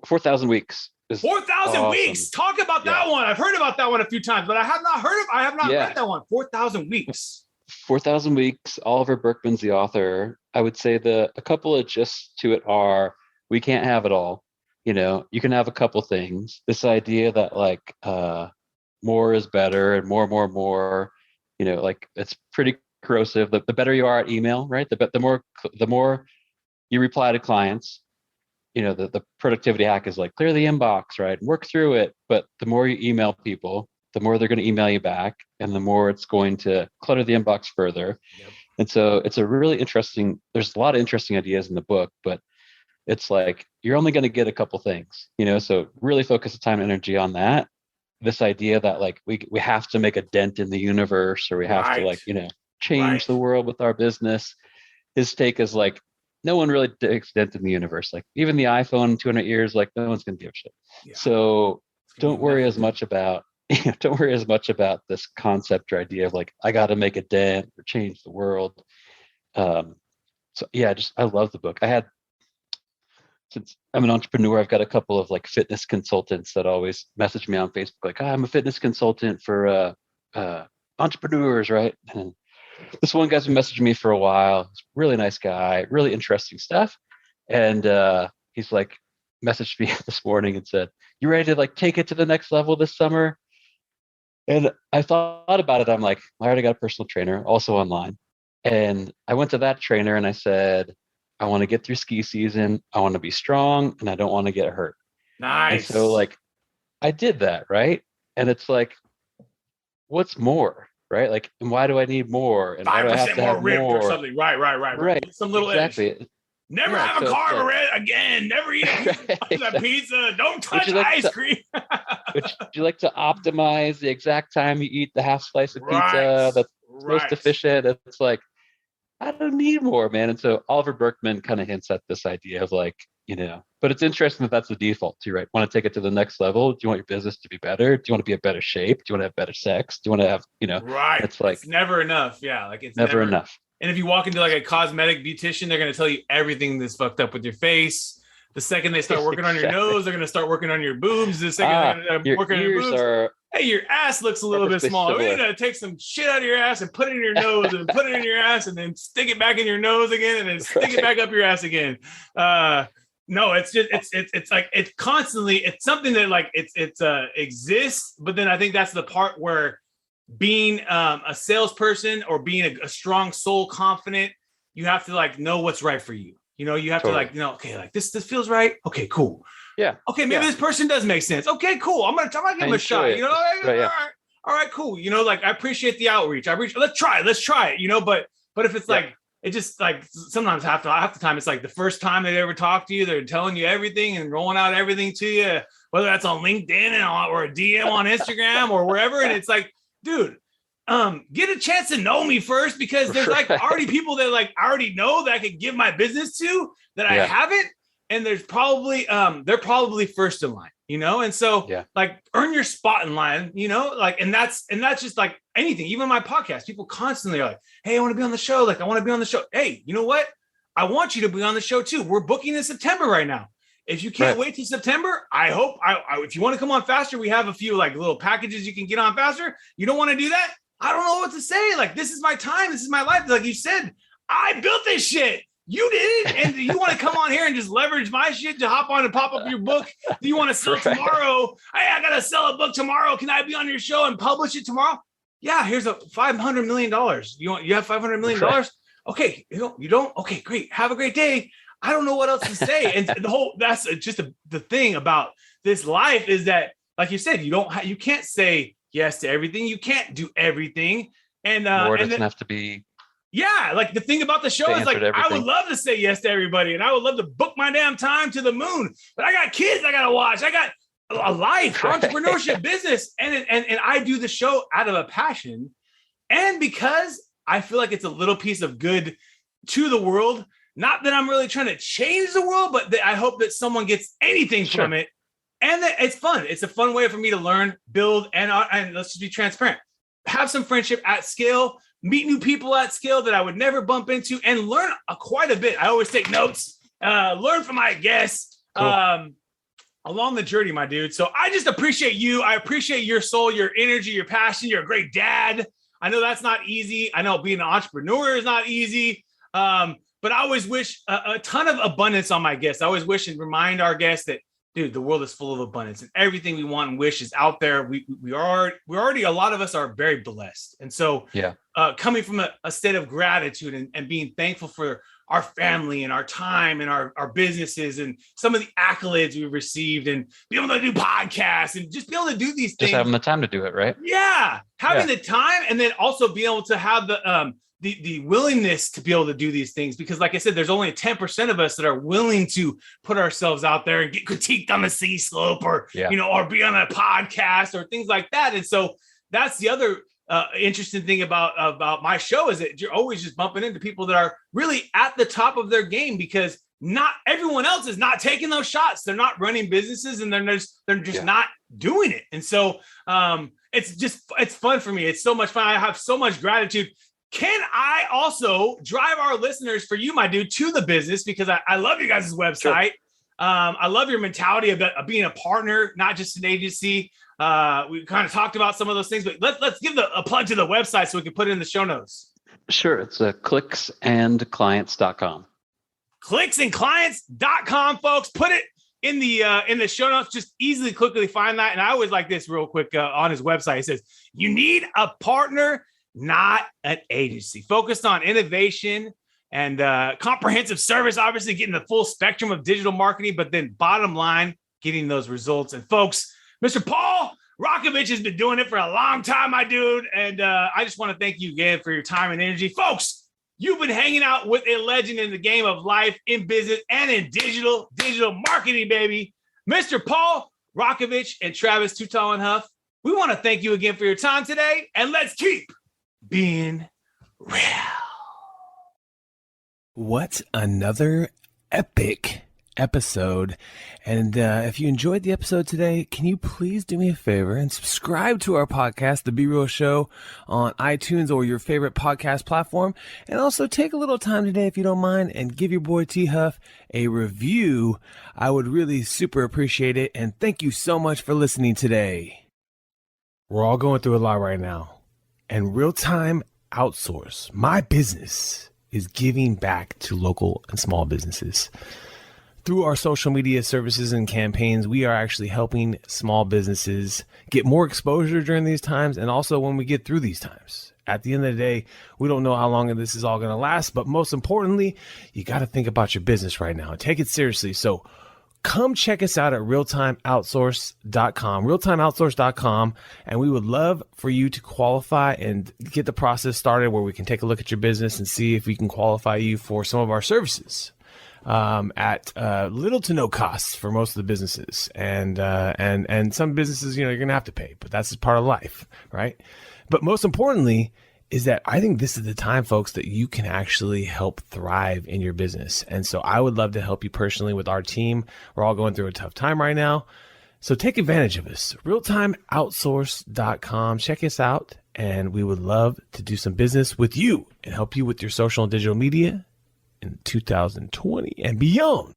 B: 4,000 Weeks.
A: 4,000 Weeks. Talk about that one. I've heard about that one a few times, but I have not read that one. 4,000 Weeks.
B: 4,000 Weeks. Oliver Berkman's the author. I would say a couple of gists to it are, we can't have it all. You can have a couple things. This idea that like more is better, and more, like it's pretty corrosive. The better you are at email, right? The more you reply to clients, the productivity hack is like clear the inbox, right? Work through it. But the more you email people, the more they're going to email you back, and the more it's going to clutter the inbox further. Yep. And so it's a really interesting, there's a lot of interesting ideas in the book, but it's like, you're only going to get a couple things, so really focus the time and energy on that. This idea that like, we have to make a dent in the universe, or we have to like, change the world with our business. His take is like, no one really takes a dent in the universe. Like even the iPhone 200 years, like no one's going to give a shit. Yeah. So don't worry as much about this concept or idea of like, I got to make a dent or change the world. So yeah, I love the book. Since I'm an entrepreneur, I've got a couple of like fitness consultants that always message me on Facebook, like, I'm a fitness consultant for entrepreneurs, right? And this one guy's been messaging me for a while. He's a really nice guy, really interesting stuff. And he's like messaged me this morning and said, "You ready to like take it to the next level this summer?" And I thought about it. I'm like, I already got a personal trainer, also online. And I went to that trainer and I said, I want to get through ski season. I want to be strong and I don't want to get hurt.
A: Nice.
B: And so like I did that, right? And it's like, what's more, right? Like, and why do I need more? And why do I have
A: 5%
B: to
A: more
B: have
A: ripped
B: more?
A: or something. Right. Some little
B: exactly.
A: edge. Never have a carb again. Never eat a pizza. Don't touch ice cream.
B: Would you like to optimize the exact time you eat the half slice of pizza that's most efficient? It's like, I don't need more, man. And so Oliver Berkman kind of hints at this idea of like, but it's interesting that that's the default too, right? Want to take it to the next level? Do you want your business to be better? Do you want to be in better shape? Do you want to have better sex? Do you want to have,
A: Right.
B: It's like,
A: it's never enough. Yeah. Like it's
B: never enough.
A: And if you walk into like a cosmetic beautician, they're going to tell you everything that's fucked up with your face. The second they start working on your nose, they're going to start working on your boobs. The second they're working on your boobs, hey, your ass looks a little bit small. We need to take some shit out of your ass and put it in your nose and put it in your ass and then stick it back in your nose again and then stick it back up your ass again. No, it's just it's like it's constantly, it's something that like it's exists, but then I think that's the part where being a salesperson or being a strong soul confident, you have to like know what's right for you. You have to like, okay, like this feels right. Okay, cool.
B: Yeah.
A: Okay, maybe this person does make sense. Okay, cool. I'm gonna give him a shot.
B: Right, yeah.
A: All right, cool. Like I appreciate the outreach. Let's try it. But if it's like, it just like sometimes half the time it's like the first time they ever talk to you, they're telling you everything and rolling out everything to you, whether that's on LinkedIn or a DM on Instagram or wherever. And it's like, dude, get a chance to know me first, because there's like already people that like I already know that I could give my business to that I haven't. And there's probably, they're probably first in line, and so like earn your spot in line, like, and that's just like anything, even my podcast, people constantly are like, hey, I want to be on the show. Like, I want to be on the show. Hey, you know what? I want you to be on the show too. We're booking in September right now. If you can't wait till September, I hope if you want to come on faster, we have a few like little packages you can get on faster. You don't want to do that? I don't know what to say. Like, this is my time. This is my life. Like you said, I built this shit. You did, and you want to come on here and just leverage my shit to hop on and pop up your book? Do you want to sell tomorrow? Hey, I gotta sell a book tomorrow. Can I be on your show and publish it tomorrow? Yeah, here's a $500 million. You have $500 million? Okay, you don't? Okay, great. Have a great day. I don't know what else to say. And that's just the thing about this life is that, like you said, you can't say yes to everything. You can't do everything. And
B: more doesn't have to be.
A: Yeah, like the thing about the show is like, I would love to say yes to everybody and I would love to book my damn time to the moon, but I got kids I got to watch. I got a life, entrepreneurship, business. And I do the show out of a passion. And because I feel like it's a little piece of good to the world, not that I'm really trying to change the world, but that I hope that someone gets anything from it. And that it's fun. It's a fun way for me to learn, build, and let's just be transparent. Have some friendship at scale, meet new people at scale that I would never bump into, and learn quite a bit. I always take notes, learn from my guests along the journey, my dude. So I just appreciate you. I appreciate your soul, your energy, your passion. You're a great dad. I know that's not easy. I know being an entrepreneur is not easy. But I always wish a ton of abundance on my guests. I always wish and remind our guests that, dude, the world is full of abundance and everything we want and wish is out there. We're already, a lot of us are very blessed. And so coming from a state of gratitude and being thankful for our family and our time and our businesses and some of the accolades we've received and be able to do podcasts and just be able to do these things.
B: Just having the time to do it, right?
A: Yeah. Having the time, and then also be able to have the willingness to be able to do these things, because like I said, there's only 10% of us that are willing to put ourselves out there and get critiqued on the sea slope or, or be on a podcast or things like that. And so that's the other interesting thing about my show is that you're always just bumping into people that are really at the top of their game, because not everyone else is not taking those shots. They're not running businesses and they're just not doing it. And so it's fun for me. It's so much fun. I have so much gratitude. Can I also drive our listeners for you, my dude, to the business? Because I love you guys' website. Sure. I love your mentality of being a partner, not just an agency. We kind of talked about some of those things, but let's give a plug to the website so we can put it in the show notes.
B: Sure. It's clicksandclients.com.
A: Clicksandclients.com, folks. Put it in the show notes. Just easily, quickly find that. And I always like this real quick on his website. It says, you need a partner, not an agency. Focused on innovation and comprehensive service, obviously getting the full spectrum of digital marketing, but then bottom line, getting those results. And folks, Mr. Paul Rakovich has been doing it for a long time, my dude. And I just want to thank you again for your time and energy. Folks, you've been hanging out with a legend in the game of life, in business, and in digital marketing, baby. Mr. Paul Rakovich and Travis Too Tall and Huff, we want to thank you again for your time today. And let's keep being real.
D: What another epic episode. And if you enjoyed the episode today, can you please do me a favor and subscribe to our podcast, The Be Real Show, on iTunes or your favorite podcast platform. And also take a little time today, if you don't mind, and give your boy T Huff a review. I would really super appreciate it. And thank you so much for listening today. We're all going through a lot right now. And Real-Time Outsource, my business, is giving back to local and small businesses. Through our social media services and campaigns, we are actually helping small businesses get more exposure during these times, and also when we get through these times. At the end of the day, we don't know how long this is all going to last, but most importantly, you got to think about your business right now and take it seriously. So come check us out at realtimeoutsource.com, and we would love for you to qualify and get the process started where we can take a look at your business and see if we can qualify you for some of our services at little to no costs for most of the businesses. And some businesses, you're going to have to pay, but that's just part of life, right? But most importantly is that I think this is the time, folks, that you can actually help thrive in your business. And so I would love to help you personally with our team. We're all going through a tough time right now. So take advantage of us. Realtimeoutsource.com. Check us out. And we would love to do some business with you and help you with your social and digital media in 2020 and beyond.